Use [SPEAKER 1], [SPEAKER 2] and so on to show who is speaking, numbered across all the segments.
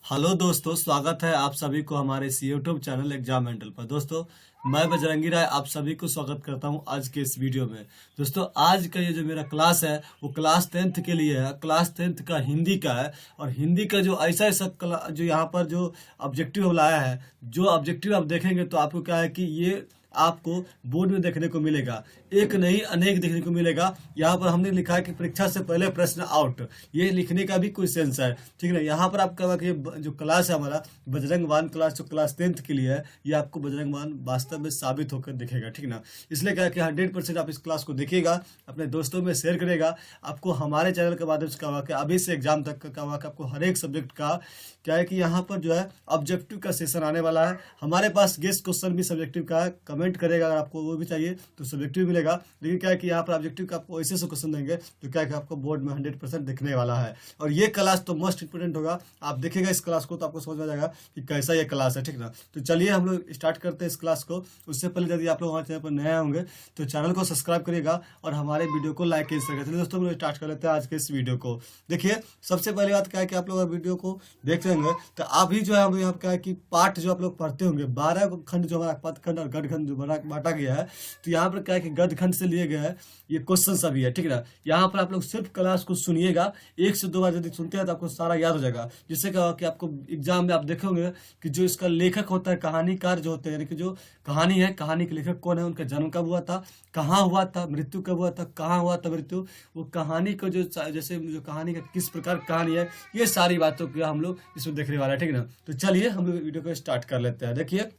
[SPEAKER 1] Hello दोस्तों, स्वागत है आप सभी को हमारे इस यूट्यूब चैनल एग्जाम मेंटल पर। दोस्तों, मैं बजरंगी राय आप सभी को स्वागत करता हूं आज के इस वीडियो में। दोस्तों, आज का ये जो मेरा क्लास है वो क्लास 10th के लिए है। क्लास 10th का हिंदी का है और हिंदी का जो ऐसा ऐसा जो यहाँ पर जो ऑब्जेक्टिव लाया है, जो ऑब्जेक्टिव आप देखेंगे तो आपको क्या है कि ये आपको बोर्ड में देखने को मिलेगा। एक नहीं अनेक देखने को मिलेगा। यहाँ पर हमने लिखा है कि परीक्षा से पहले प्रश्न आउट, ये लिखने का भी कोई सेंस है, ठीक है ना। यहाँ पर आपका जो क्लास है हमारा बजरंग बान क्लास, जो क्लास 10th के लिए है, ये आपको बजरंग बान वास्तव में साबित होकर दिखेगा, ठीक ना। इसलिए क्या है कि 100% आप इस क्लास को देखिएगा, अपने दोस्तों में शेयर करेगा। आपको हमारे चैनल के माध्यम से क्या हुआ कि अभी से एग्जाम तक का क्या हुआ कि आपको हर एक सब्जेक्ट का क्या है कि यहाँ पर जो है ऑब्जेक्टिव का सेशन आने वाला है। हमारे पास गेस्ट क्वेश्चन भी सब्जेक्टिव का है, कमेंट करेगा अगर आपको वो भी चाहिए तो सब्जेक्टिव मिलेगा। लेकिन क्या है कि यहाँ पर ऑब्जेक्टिव का आपको ऐसे क्वेश्चन देंगे तो क्या है कि आपको बोर्ड में 100% दिखने वाला है। और ये क्लास तो मोस्ट इंपोर्टेंट होगा। आप देखेगा इस क्लास को तो आपको समझ में आ जाएगा कि कैसा ये क्लास है, ठीक ना। तो चलिए हम लोग स्टार्ट करते हैं इस क्लास को। उससे पहले यदि आप लोग हमारे चैनल पर नए होंगे तो चैनल को सब्सक्राइब करिएगा और हमारे वीडियो को लाइक कीजिएगा। चलिए दोस्तों, हम लोग स्टार्ट कर लेते हैं आज के इस वीडियो को। देखिए, सबसे पहली बात क्या है कि आप लोग वीडियो को देख रहे होंगे तो अभी जो है हम यहाँ क्या है कि पाठ जो आप लोग पढ़ते होंगे 12 खंड जो हमारा पदखंड और गदखंड जो बांटा गया है, तो यहाँ पर क्या है कि गदखंड से लिए गए हैं ये क्वेश्चन सभी है, ठीक है ना। यहाँ पर आप लोग सिर्फ क्लास को सुनिएगा, 1 से 2 बार यदि सुनते हैं तो आपको सारा याद हो जाएगा। जिससे क्या होगा कि आपको एग्जाम में आप देखोगे कि जो इसका लेखक होता है, कहानीकार जो होते हैं, यानी कि जो कहानी है, कहानी के लेखक कौन है, उनका जन्म कब हुआ था, कहाँ हुआ था, मृत्यु कब हुआ था, कहाँ हुआ था मृत्यु, वो कहानी को जो जैसे जो कहानी का किस प्रकार कहानी है, ये सारी बातों को हम लोग इसमें देखने वाला है, ठीक है ना। तो चलिए हम लोग वीडियो को स्टार्ट कर लेते हैं। देखिए,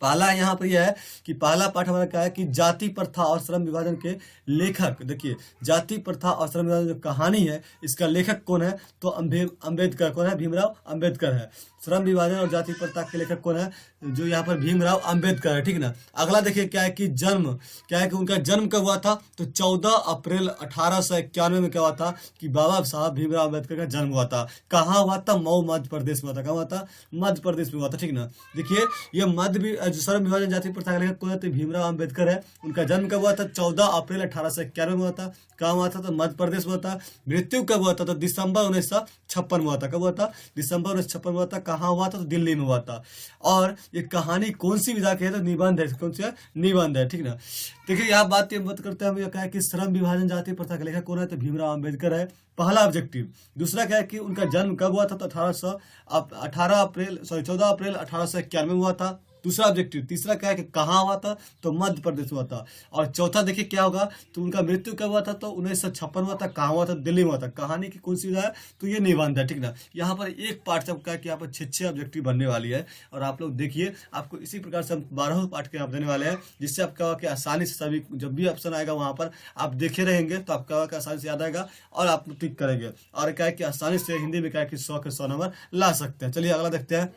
[SPEAKER 1] पहला यहाँ पर यह है कि पहला पाठ हमारा क्या है कि जाति प्रथा और श्रम विभाजन के लेखक। देखिए, जाति प्रथा और श्रम विभाजन जो कहानी है, इसका लेखक कौन है तो अम्बेडकर कौन है, भीमराव अम्बेडकर है। श्रम विभाजन और जाति प्रथा के लेखक कौन है, जो यहाँ पर भीमराव अम्बेडकर है, ठीक ना। अगला देखिए क्या है कि जन्म, क्या है कि उनका जन्म कब हुआ था तो 14 अप्रैल 1891 में क्या हुआ था कि बाबा साहब भीमराव अम्बेडकर का जन्म हुआ था। कहाँ हुआ था, मऊ मध्य प्रदेश में हुआ था। कहाँ हुआ था, मध्य प्रदेश में हुआ था, ठीक ना। देखिए, ये श्रम विभाजन जाति प्रथा के लेखक कौन है तो भीमराव अम्बेडकर है। उनका जन्म कब हुआ था, 14 अप्रैल 1891 में हुआ था। कहाँ हुआ था तो मध्य प्रदेश में हुआ था। मृत्यु कब हुआ था तो दिसंबर 1956 में हुआ था। कब हुआ था, दिसंबर 1956 में हुआ था। कहाँ हुआ था तो दिल्ली में हुआ था। और ये कहानी कौन सी विधा की है तो निबंध है। कौन सी है, निबंध है, ठीक ना। देखिए, यहाँ बात करते हैं हम, क्या है कि श्रम विभाजन जाति प्रथा के लेखक कौन है तो भीमराव अम्बेडकर है, पहला ऑब्जेक्टिव। दूसरा क्या है कि उनका जन्म कब हुआ था तो 14 अप्रैल 1891 में हुआ था, दूसरा ऑब्जेक्टिव। तीसरा क्या है कि कहाँ हुआ था तो मध्य प्रदेश में हुआ था। और चौथा देखिए क्या होगा तो उनका मृत्यु कब हुआ था तो 1956 हुआ था। कहाँ हुआ था, दिल्ली में हुआ था। कहानी की कौन सी विधा है तो ये निबंध है, ठीक ना। यहाँ पर एक पार्ट से क्या है कि यहाँ पर 6 ऑब्जेक्टिव बनने वाली है। और आप लोग देखिए, आपको इसी प्रकार से हम 12 पार्ट के आप देने वाले हैं, जिससे आपका होगा कि आसानी से सभी जब भी ऑप्शन आएगा वहाँ पर आप देखे रहेंगे तो आपका होगा कि आसानी से याद आएगा और आप टिक करेंगे। और क्या है कि आसानी से हिंदी में क्या है कि 100 के 100 नंबर ला सकते हैं। चलिए अगला देखते हैं।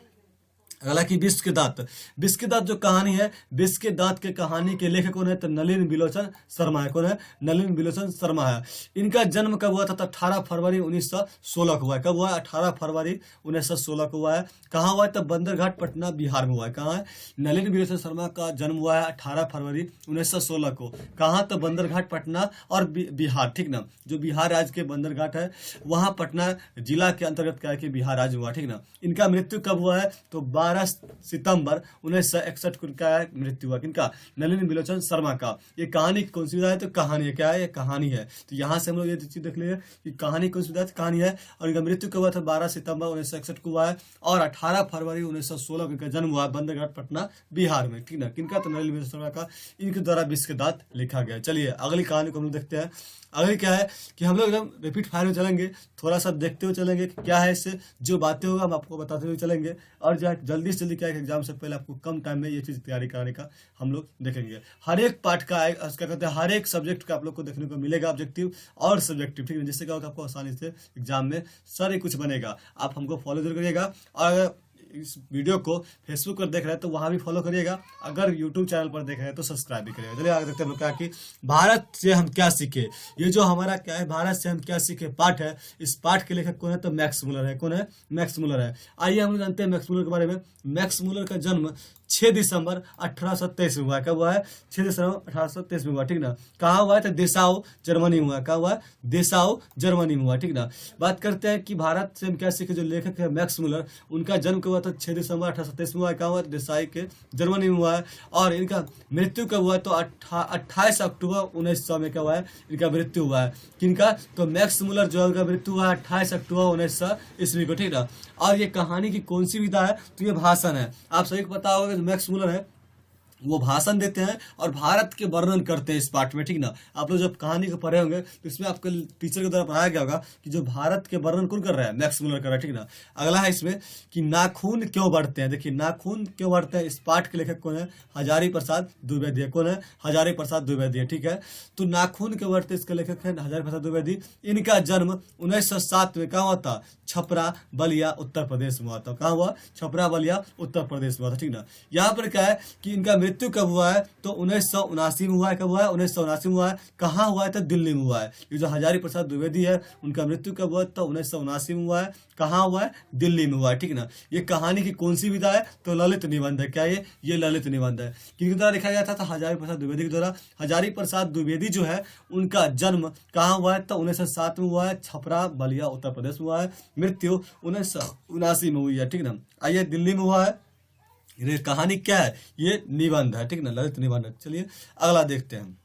[SPEAKER 1] अगला कि विष के दांत। विष के दांत जो कहानी है, विष के दांत के कहानी के लेखक कौन है तो नलिन बिलोचन शर्मा है। कौन है, नलिन बिलोचन शर्मा है। इनका जन्म कब हुआ था तो 18 फरवरी 1916 को हुआ है। कब हुआ है, 18 फरवरी 1916 को हुआ है। कहाँ हुआ है तो बंदरघाट पटना बिहार में हुआ है। कहाँ है, नलिन बिलोचन शर्मा का जन्म हुआ है 18 फरवरी 1916 को। कहाँ तो बंदरघाट पटना और बिहार, ठीक ना। जो बिहार राज्य के बंदरघाट है वहाँ पटना जिला के अंतर्गत क्या है कि बिहार राज्य हुआ, ठीक ना। इनका मृत्यु कब हुआ है तो 12 सितंबर 1961 को क्या है मृत्यु हुआ। किनका, नलिन बिलोचन शर्मा का। ये कहानी कौन सी विधा है तो कहानी है। क्या है, ये कहानी है। तो यहाँ से हम लोग ये चीज देख लेंगे कि कहानी कौन सी विधा है, कहानी है। और इनका मृत्यु कब हुआ था 12 सितंबर 1961 को हुआ है। और 18 फरवरी 1916 को इनका जन्म हुआ बंदरघाट पटना बिहार में, ठीक ना। किनका तो नलिन बिलोचन शर्मा का। इनके द्वारा विष के दांत लिखा गया। चलिए अगली कहानी को हम लोग देखते हैं। अगली क्या है कि हम लोग एकदम रिपीट फायर में चलेंगे, थोड़ा सा देखते हुए चलेंगे कि क्या है इससे जो बातें होगा हम आपको बताते हुए चलेंगे। और जो है जल्दी से जल्दी क्या है एग्जाम से पहले आपको कम टाइम में ये चीज़ तैयारी कराने का हम लोग देखेंगे। हर एक पार्ट का क्या कहते हैं, हर एक सब्जेक्ट का आप लोग को देखने को मिलेगा ऑब्जेक्टिव और सब्जेक्टिव, ठीक है। जिससे क्या होगा आपको आसानी से एग्जाम में सारे कुछ बनेगा। आप हमको फॉलो जरूर करिएगा। और इस वीडियो को फेसबुक पर देख रहे हैं तो वहाँ भी फॉलो करिएगा, अगर यूट्यूब चैनल पर देख रहे हैं तो सब्सक्राइब भी करिएगा। चलिए आगे देखते हैं हम लोग क्या कि भारत से हम क्या सीखे। ये जो हमारा क्या है, भारत से हम क्या सीखे पाठ है, इस पाठ के लेखक कौन है तो मैक्स मुलर है। कौन है? मैक्स मुलर है। आइए हम लोग जानते हैं मैक्स मुलर के बारे में। मैक्स मुलर का जन्म 6 दिसंबर 1823 में हुआ है। कब हुआ है? 6 दिसंबर 1823 में हुआ, ठीक ना। कहाँ हुआ है? तो देसाऊ जर्मनी में हुआ। कहाँ हुआ है? देसाऊ जर्मनी में हुआ, ठीक ना। बात करते हैं कि भारत से हम क्या सीखे, जो लेखक है मैक्स मुलर, उनका जन्म कब हुआ था? 6 दिसंबर 1823 में हुआ है। कहाँ हुआ? देसाई के जर्मनी में हुआ है। और इनका मृत्यु कब हुआ? तो 28 अक्टूबर 1900 में क्या हुआ है? इनका मृत्यु हुआ है। किनका? तो मैक्स मुलर जो है उनका मृत्यु हुआ है 28 अक्टूबर 1900 ईस्वी को, ठीक ना। और ये कहानी की कौन सी विधा है? तो ये भाषण है। आप सभी को पता होगा मैक्स मुलर है वो भाषण देते हैं और भारत के वर्णन करते हैं इस पाठ में, ठीक ना। आप लोग जब कहानी को पढ़े होंगे तो इसमें आपके टीचर के द्वारा पढ़ाया गया होगा कि जो भारत के वर्णन कौन कर रहा है? मैक्स मुलर कर रहा है, ठीक ना। अगला है इसमें कि नाखून क्यों बढ़ते हैं। देखिए नाखून क्यों बढ़ते हैं, इस पाठ के लेखक कौन है? हजारी प्रसाद द्विवेदी। कौन है? हजारी प्रसाद द्विवेदी, ठीक है। तो नाखून क्यों बढ़ते इसके लेखक है हजारी प्रसाद द्विवेदी। इनका जन्म 1907 में कहाँ हुआ था? छपरा बलिया उत्तर प्रदेश में हुआ था। कहाँ हुआ? छपरा बलिया उत्तर प्रदेश में हुआ था, ठीक ना। यहाँ पर क्या है कि इनका मृत्यु कब हुआ है? तो 1979 में हुआ है। कब हुआ है? 1979 में हुआ है। कहाँ हुआ है? तो दिल्ली में हुआ है। ये जो हजारी प्रसाद द्विवेदी है उनका मृत्यु कब हुआ? तो 1979 में हुआ है। कहाँ हुआ है? दिल्ली में हुआ है, ठीक ना। ये कहानी की कौन सी विधा है? तो ललित निबंध है। क्या ये ललित निबंध है। किसके द्वारा लिखा गया था? तो हजारी प्रसाद द्विवेदी के द्वारा। हजारी प्रसाद द्विवेदी जो है उनका जन्म कहाँ हुआ है? तो 1907 में हुआ है। छपरा बलिया उत्तर प्रदेश में हुआ है। मृत्यु 1979 में हुई है, ठीक ना। आइए दिल्ली में हुआ है। ये कहानी क्या है? ये निबंध है, ठीक ना, ललित निबंध है। चलिए अगला देखते हैं।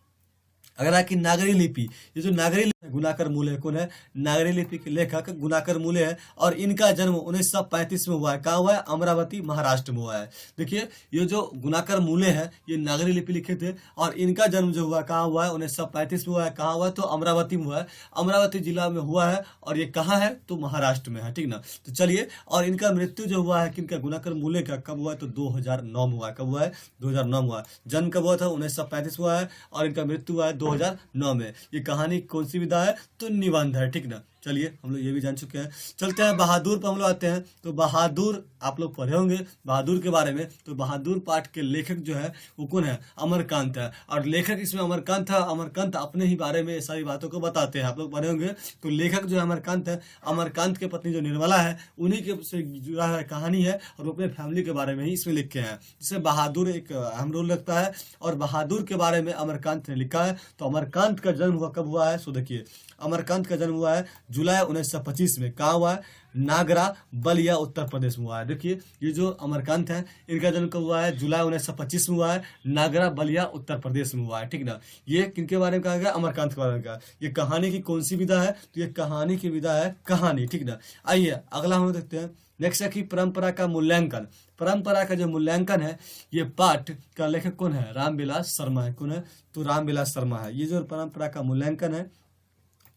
[SPEAKER 1] अगला कि नागरी लिपि। ये जो नागरी लिपि गुनाकर मूले कौन है? नागरी लिपि के लेखक गुनाकर मूले है और इनका जन्म 1935 में हुआ है। कहाँ हुआ है? अमरावती महाराष्ट्र में हुआ है। देखिए ये जो गुनाकर मूले है ये नागरी लिपि लिखे थे और इनका जन्म जो हुआ कहाँ हुआ है? 1935 में हुआ है। कहाँ हुआ है? तो अमरावती में हुआ है। अमरावती जिला में हुआ है और ये कहाँ है? तो महाराष्ट्र में है, ठीक ना। तो चलिए, और इनका मृत्यु जो हुआ है किनका? गुनाकर मूले का कब हुआ है? तो 2009 में हुआ है। कब हुआ है? 2009 में हुआ है। जन्म कब हुआ था? 1935 में हुआ है और इनका मृत्यु हुआ है 2009 में। ये कहानी कौन सी विधा है? तो निबंध है, ठीक ना। चलिए हम लोग ये भी जान चुके हैं। चलते हैं बहादुर पर हम लोग आते हैं। तो बहादुर आप लोग पढ़े होंगे बहादुर के बारे में। तो बहादुर पाठ के लेखक जो है वो कौन है? अमरकांत है। और लेखक इसमें अमरकांत है। अमरकांत अपने ही बारे में सारी बातों को बताते हैं। आप लोग पढ़े होंगे। तो लेखक जो है अमरकांत है। अमरकांत के पत्नी जो निर्मला है उन्हीं के से जुड़ा है कहानी है और वो अपने फैमिली के बारे में ही इसमें लिखे हैं। जिससे बहादुर एक अहम रोल लगता है और बहादुर के बारे में अमरकांत ने लिखा है। तो अमरकांत का जन्म हुआ कब हुआ है? सो देखिए अमरकांत का जन्म हुआ है जुलाई 1925 में। कहाँ हुआ है? नागरा बलिया उत्तर प्रदेश में हुआ है। देखिए ये जो अमरकांत है इनका जन्म कब हुआ है? जुलाई 1925 में हुआ है। नागरा बलिया उत्तर प्रदेश में हुआ है, ठीक ना। ये किनके बारे में कहा गया? अमरकांत के बारे में कहा। ये कहानी की कौन सी विधा है? तो ये कहानी की विधा है कहानी, ठीक ना। आइए अगला हम देखते हैं। नेक्स्ट है कि परंपरा का मूल्यांकन। परंपरा का जो मूल्यांकन है ये पाठ का लेखक कौन है? रामविलास शर्मा है। कौन है? तो रामविलास शर्मा है। ये जो परंपरा का मूल्यांकन है,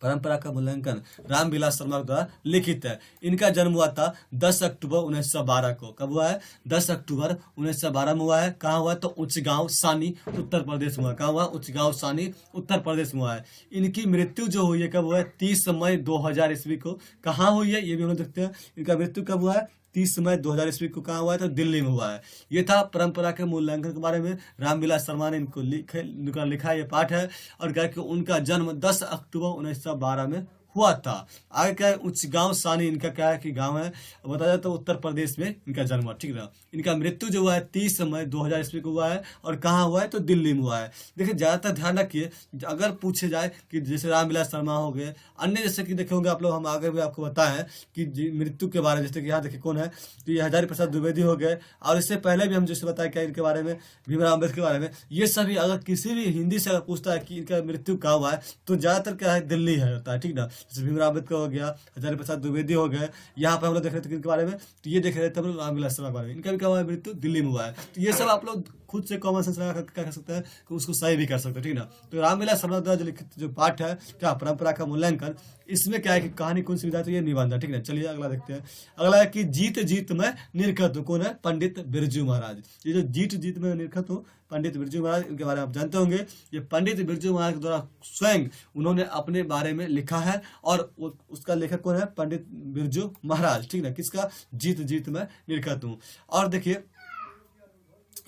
[SPEAKER 1] परंपरा का मूल्यांकन रामविलास शर्मा द्वारा लिखित है। इनका जन्म हुआ था 10 अक्टूबर 1912 को। कब हुआ है? 10 अक्टूबर 1912 में हुआ है। कहाँ हुआ? तो उच्चगांव सानी उत्तर प्रदेश में हुआ। कहाँ हुआ? उच्चगांव सानी उत्तर प्रदेश में हुआ है। इनकी मृत्यु जो हुई है कब हुआ है? 30 मई 2000 ईस्वी को। कहाँ हुई है ये भी हम लोग देखते हैं। इनका मृत्यु कब हुआ है? 30 मई 2000 ईस्वी को। कहाँ हुआ है? तो दिल्ली में हुआ है। ये था परंपरा के मूल्यांकन के बारे में। रामविलास शर्मा ने इनको लिखा ये पाठ है और कहा कि उनका जन्म 10 अक्टूबर 1912 में हुआ था। आगे क्या है? उच्चगांव सानी इनका क्या है कि गांव है, बताया जाता है उत्तर प्रदेश में इनका जन्म हुआ, ठीक ना। इनका मृत्यु जो हुआ है 30 मई 2000 ईस्वी को हुआ है और कहाँ हुआ है? तो दिल्ली में हुआ है। देखिए ज्यादातर ध्यान रखिए अगर पूछे जाए कि जैसे रामविलास शर्मा हो गए, अन्य जैसे कि देखे होंगे आप लोग, हम आगे भी आपको बताएं कि मृत्यु के बारे में, जैसे कि यहाँ देखिए कौन है? तो ये हजारी प्रसाद द्विवेदी हो गए और इससे पहले भी हम जैसे बताया क्या इनके बारे में, भीमराव अम्बेडकर के बारे में। ये सभी अगर किसी भी हिंदी से अगर पूछता है कि इनका मृत्यु कहाँ हुआ है तो ज्यादातर क्या है? दिल्ली है होता है, ठीक ना। जैसे भीमराव अम्बेडकर हो गया, हजारी प्रसाद द्विवेदी हो गए। यहाँ पे हम लोग देख रहे थे किनके बारे में? तो ये देख रहे थे हम लोग रामविलास शर्मा के बारे में। इनका भी क्या हुआ है? मृत्यु दिल्ली में हुआ है। तो ये सब आप लोग खुद से कॉमन सेंस लगा क्या कर सकते हैं कि उसको सही भी कर सकते हैं, ठीक ना। तो रामविलास शर्मा द्वारा जो लिखित जो पाठ है क्या परंपरा का मूल्यांकन, इसमें क्या है कि कहानी कौन सी विधा है? तो ये निबंध है, ठीक ना। चलिए अगला देखते हैं। अगला है कि जीत जीत में निरखत हूँ। कौन है? पंडित बिरजू महाराज। ये जो जीत जीत में निरखत हूँ पंडित बिरजू महाराज, इनके बारे में आप जानते होंगे। ये पंडित बिरजू महाराज के द्वारा स्वयं उन्होंने अपने बारे में लिखा है और उसका लेखक कौन है? पंडित बिरजू महाराज, ठीक ना। किसका? जीत जीत में निर्खत हूँ। और देखिए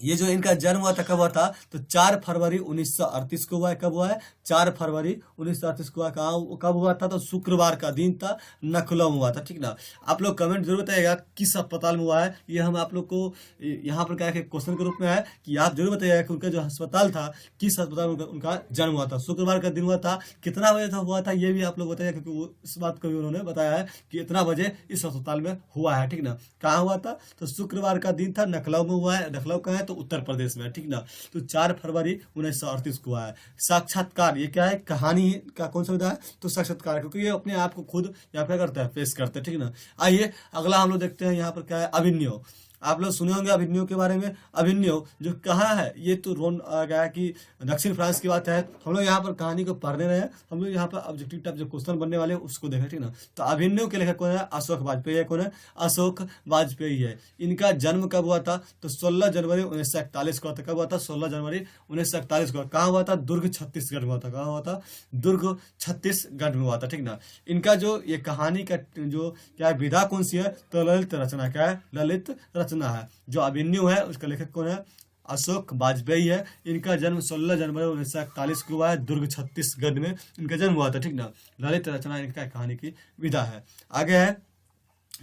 [SPEAKER 1] ये जो इनका जन्म हुआ था, कब हुआ था? तो 4 फरवरी 1938 को हुआ है। कब हुआ है? 4 फरवरी 1938 को हुआ। कहाँ कब हुआ था? तो शुक्रवार का दिन था, लखनऊ में हुआ था, ठीक ना। आप लोग कमेंट जरूर बताइएगा किस अस्पताल में हुआ है। ये हम आप लोग को यहाँ पर क्या है क्वेश्चन के रूप में है कि आप जरूर बताइएगा कि उनका जो अस्पताल था, किस अस्पताल में उनका जन्म हुआ था। शुक्रवार का दिन हुआ था। कितना बजे था हुआ था ये भी आप लोग बताइएगा, क्योंकि वो इस बात को भी उन्होंने बताया है कि इतना बजे इस अस्पताल में हुआ है, ठीक ना। कहाँ हुआ था? तो शुक्रवार का दिन था, लखनऊ में हुआ है। लखनऊ कहाँ है? तो उत्तर प्रदेश में, ठीक ना। तो 4 फरवरी 1938 को हुआ है। साक्षात्कार, ये क्या है? कहानी का कौन सा विधा है? तो साक्षात्कार, क्योंकि ये अपने आप को खुद यहाँ पे करता है, पेश करता है, ठीक ना। आइए अगला हम लोग देखते हैं यहाँ पर क्या है? अभिनव। आप लोग सुने होंगे अभिनव के बारे में। अभिनव जो कहाँ है? ये तो रोन गया कि दक्षिण फ्रांस की बात है। हम लोग यहाँ पर कहानी को पढ़ने रहे हैं। हम लोग यहाँ पर ऑब्जेक्टिव टाइप जो क्वेश्चन बनने वाले हैं उसको देखें, ठीक ना। तो अभिनव के लेखक कौन है? अशोक वाजपेयी है। कौन है? अशोक वाजपेयी है। इनका जन्म कब हुआ था? तो 16 जनवरी 1941 को हुआ था। कब हुआ था? 16 जनवरी 1941 को। कहाँ हुआ था? दुर्ग छत्तीसगढ़ में हुआ था। कहाँ हुआ था? दुर्ग छत्तीसगढ़ में हुआ था, ठीक ना। इनका जो ये कहानी का जो क्या है विधा कौन सी है? तो ललित रचना। क्या है? ललित रचना है। जो अभिनव है उसका लेखक कौन है? अशोक वाजपेयी है। इनका जन्म 16 जनवरी 1941 को हुआ है, दुर्ग छत्तीसगढ़ में इनका जन्म हुआ था, ठीक ना। ललित रचना इनका कहानी की विधा है। आगे है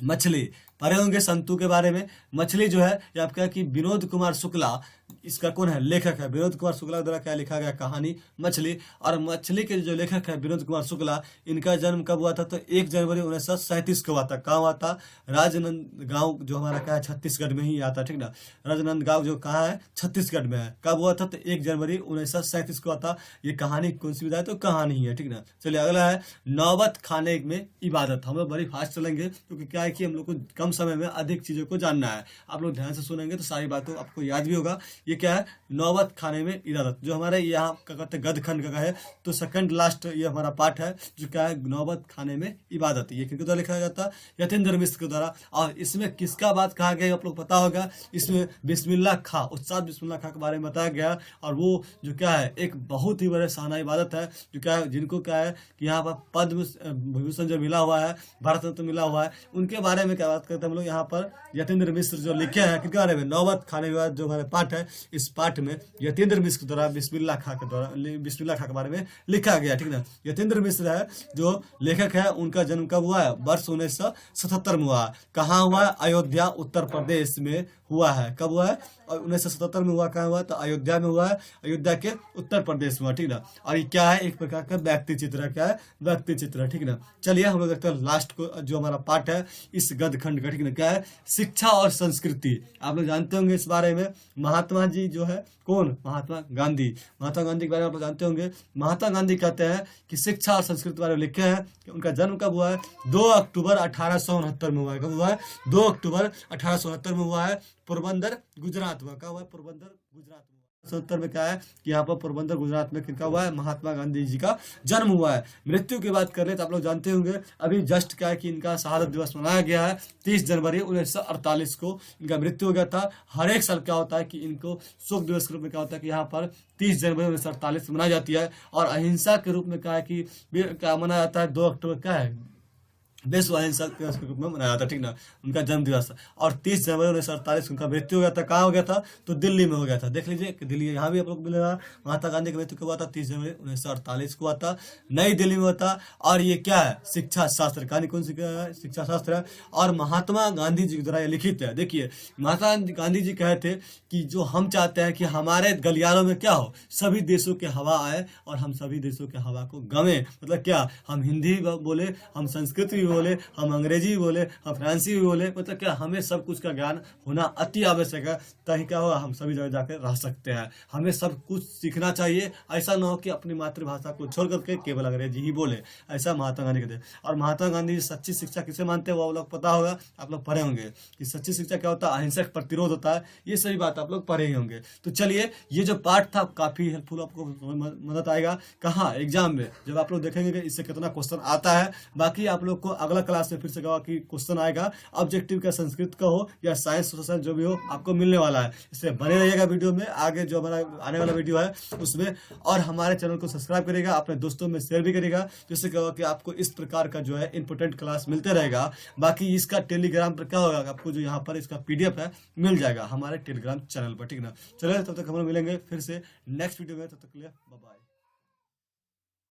[SPEAKER 1] मछली। पढ़े होंगे संतु के बारे में। मछली जो है ये आपका कि विनोद कुमार शुक्ला इसका कौन है? लेखक है। विनोद कुमार शुक्ला द्वारा क्या लिखा गया? कहानी मछली। और मछली के जो लेखक है विनोद कुमार शुक्ला, इनका जन्म कब हुआ था? तो 1 जनवरी 1937 को हुआ था। कहाँ हुआ था? राजनांदगांव जो हमारा क्या है? छत्तीसगढ़ में ही आता, ठीक ना। राजनांदगांव जो कहाँ है? छत्तीसगढ़ में है। कब हुआ था? तो 1 जनवरी 1937 को हुआ था। ये कहानी कौन सी विधा है? तो कहानी ही है, ठीक ना। चलिए अगला है नौबत खाने में इबादत। हम लोग बड़ी फास्ट चलेंगे क्योंकि क्या है कि हम लोग को कम समय में अधिक चीजों को जानना है। आप लोग ध्यान से सुनेंगे तो सारी बातों आपको याद भी होगा। ये क्या है? नौबत खाने में इबादत, जो हमारे यहाँ क्या कहते हैं गदखंड का है। तो सेकंड लास्ट ये हमारा पार्ट है जो क्या है? नौबत खाने में इबादत। ये किनके द्वारा लिखा जाता है? यतीन्द्र मिश्र के द्वारा। और इसमें किसका बात कहा गया आप लोग पता होगा। इसमें बिस्मिल्लाह खां, उस्ताद बिस्मिल्लाह खां के बारे में बताया गया। और वो जो क्या है एक बहुत ही बड़े शाना इबादत है, जो क्या है जिनको क्या है कि यहाँ पर पद्म विभूषण जो मिला हुआ है, भारत रत्न मिला हुआ है, उनके बारे में क्या बात करते हैं हम लोग यहाँ पर। यतीन्द्र मिश्र जो लिखे हैं किनके बारे में? नौबत खाने में जो हमारे पाठ है, इस पाठ में यतीन्द्र मिश्र के द्वारा बिस्मिल्लाह खां के बारे में लिखा गया, ठीक ना। यतीन्द्र मिश्र है जो लेखक है। उनका जन्म कब हुआ है? वर्ष 1977 में हुआ। कहाँ हुआ है? अयोध्या उत्तर प्रदेश में हुआ है। कब हुआ है? 1977 में हुआ। कहाँ हुआ? तो अयोध्या में हुआ है। अयोध्या के उत्तर प्रदेश में, ठीक ना। और ये क्या है? एक प्रकार का व्यक्ति चित्र है। क्या है? व्यक्ति चित्र, ठीक ना। चलिए हम लोग देखते हैं लास्ट को जो हमारा पार्ट है इस गदखंड का, ठीक ना। क्या है? शिक्षा और संस्कृति। आप लोग जानते होंगे इस बारे में। महात्मा जी जो है कौन? महात्मा गांधी। महात्मा गांधी के बारे में आप लोग जानते होंगे। महात्मा गांधी कहते हैं कि शिक्षा और संस्कृति के बारे में लिखे हैं कि उनका जन्म कब हुआ है? 2 अक्टूबर 1869 में हुआ है। कब हुआ है? 2 अक्टूबर 1869 में हुआ है, पोरबंदर गुजरात में। कब हुआ है? पोरबंदर गुजरात में। 70 में क्या है कि यहाँ पर पोरबंदर गुजरात में किनका हुआ है? महात्मा गांधी जी का जन्म हुआ है। मृत्यु की बात कर ले तो आप लोग जानते होंगे अभी जस्ट क्या है कि इनका शहादत दिवस मनाया गया है। 30 जनवरी 1948 को इनका मृत्यु हो गया था। हर एक साल क्या होता है कि इनको शोक दिवस के रूप में क्या होता है कि यहाँ पर 30 जनवरी 1948 मनाई जाती है। और अहिंसा के रूप में क्या है कि क्या मनाया जाता है? 2 अक्टूबर क्या है? विश्व अहिंसा दिवस के रूप में मनाया जाता है, ठीक ना। उनका जन्म दिवस। और 30 जनवरी 1948 उनका मृत्यु हो गया था। कहाँ हो गया था? तो दिल्ली में हो गया था। देख लीजिए कि दिल्ली यहाँ भी आप लोग मिलेगा। महात्मा गांधी का मृत्यु कब हुआ था? 30 जनवरी 1948 को हुआ था, नई दिल्ली में हुआ था। और ये क्या है? शिक्षा शास्त्र। कहानी कौन सी है? शिक्षा शास्त्र है। और महात्मा गांधी जी के द्वारा ये लिखित है। देखिए महात्मा गांधी जी कहे थे कि जो हम चाहते हैं कि हमारे गलियारों में क्या हो? सभी देशों के हवा आए और हम सभी देशों के हवा को गमे। मतलब क्या? हम हिंदी बोले, हम संस्कृत भी बोले, हम अंग्रेजी भी बोले, हम फ्रांसी भी बोले। मतलब क्या? हमें सब कुछ का ज्ञान होना अति आवश्यक है, तभी क्या होगा? हम सभी जगह जाकर रह सकते हैं। हमें सब कुछ सीखना चाहिए। ऐसा ना हो कि अपनी मातृभाषा को छोड़ करके केवल अंग्रेजी ही बोले। ऐसा महात्मा गांधी कहते हैं। और महात्मा गांधी सच्ची शिक्षा किसे मानते हैं वो लोग पता होगा, आप लोग पढ़े होंगे कि सच्ची शिक्षा क्या होता है? अहिंसक प्रतिरोध होता है। ये सभी बात आप लोग पढ़े ही होंगे। तो चलिए ये जो पार्ट था काफी हेल्पफुल, आपको मदद आएगा। कहाँ? एग्जाम में जब आप लोग देखेंगे कि इससे कितना क्वेश्चन आता है। बाकी आप लोग को अगला क्लास में फिर से कहा कि क्वेश्चन आएगा ऑब्जेक्टिव का, संस्कृत का हो या साइंस सोशल साइंस जो भी हो, आपको मिलने वाला है। इसलिए बने रहिएगा वीडियो में, आगे जो हमारा आने वाला वीडियो है उसमें। और हमारे चैनल को सब्सक्राइब करेगा, अपने दोस्तों में शेयर भी करेगा, जिससे क्या होगा कि आपको इस प्रकार का जो है इंपोर्टेंट क्लास मिलते रहेगा। बाकी इसका टेलीग्राम पर क्या होगा, आपको जो यहाँ पर इसका PDF है मिल जाएगा हमारे टेलीग्राम चैनल पर, ठीक ना। चलिए तब तक हम लोग मिलेंगे फिर से नेक्स्ट वीडियो में, तब तक के लिए बाय बाय।